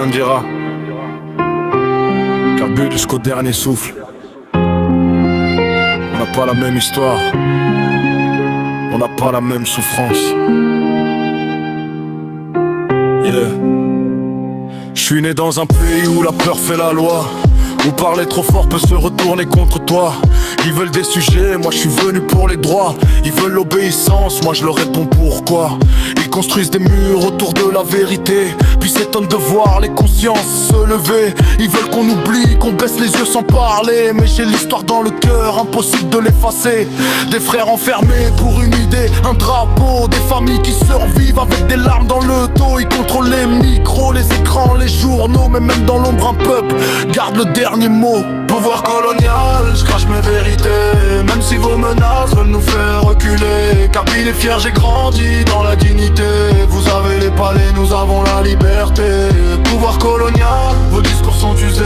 Kendira. Kabyle jusqu'au dernier souffle. On n'a pas la même histoire, on n'a pas la même souffrance. Yeah. Je suis né dans un pays où la peur fait la loi, où parler trop fort peut se retourner contre toi. Ils veulent des sujets, moi je suis venu pour les droits. Ils veulent l'obéissance, moi je leur réponds pourquoi. Ils construisent des murs autour de la vérité, puis s'étonnent de voir les consciences se lever. Ils veulent qu'on oublie, qu'on baisse les yeux sans parler, mais j'ai l'histoire dans le cœur, impossible de l'effacer. Des frères enfermés pour une idée, un drapeau, des familles qui survivent avec des larmes dans le dos. Ils contrôlent les micros, les écrans, les journaux, mais même dans l'ombre un peuple garde le dernier mot. Pouvoir colonial, je crache mes vérités, même si vos menaces veulent nous faire reculer. Kabyle est fier, j'ai grandi dans la dignité. Vous avez les palais, nous avons la liberté. Pouvoir colonial, vos discours sont usés.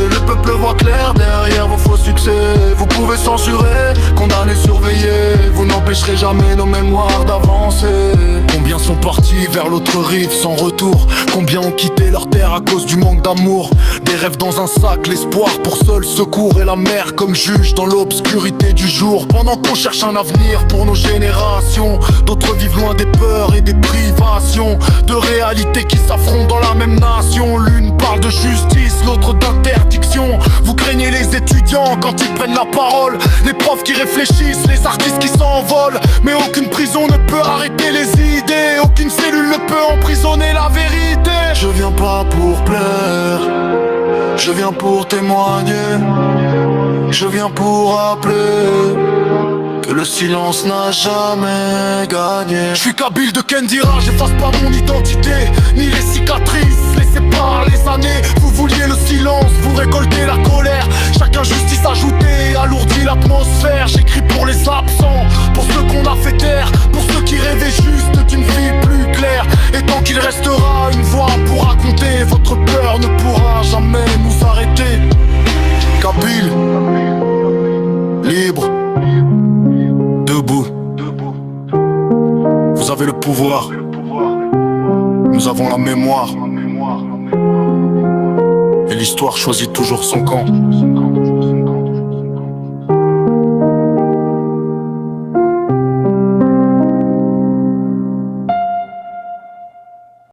Le peuple voit clair derrière vos faux succès. Vous pouvez censurer, condamner, surveiller. Vous n'empêcherez jamais nos mémoires d'avancer. Combien sont partis vers l'autre rive sans retour? Combien ont quitté leur terre à cause du manque d'amour? Des rêves dans un sac, l'espoir pour seul secours, et la mer comme juge dans l'obscurité du jour. Pendant qu'on cherche un avenir pour nos générations, d'autres vivent loin des peurs et des privations, de réalités qui s'affrontent dans la même nation. L'une parle de justice, l'autre d'interdiction. Vous craignez les étudiants quand ils prennent la parole, les profs qui réfléchissent, les artistes qui s'envolent. Mais aucune prison ne peut arrêter les idées, aucune cellule ne peut emprisonner la vérité. Je viens pas pour plaire, je viens pour témoigner, je viens pour rappeler que le silence n'a jamais gagné. Je suis Kabyle de Kendira, j'efface pas mon identité, ni les cicatrices laissées par les années. Vous vouliez le silence, vous récoltez la colère. Chacun justice ajoutée, alourdit l'atmosphère. J'écris pour les absents, pour ceux qu'on a fait taire, pour ceux qui rêvaient juste d'une vie plus claire. Et tant qu'il restera une voix pour raconter, votre peur ne pourra jamais nous arrêter. Kabyle, libre, debout. Vous avez le pouvoir, nous avons la mémoire, et l'histoire choisit toujours son camp.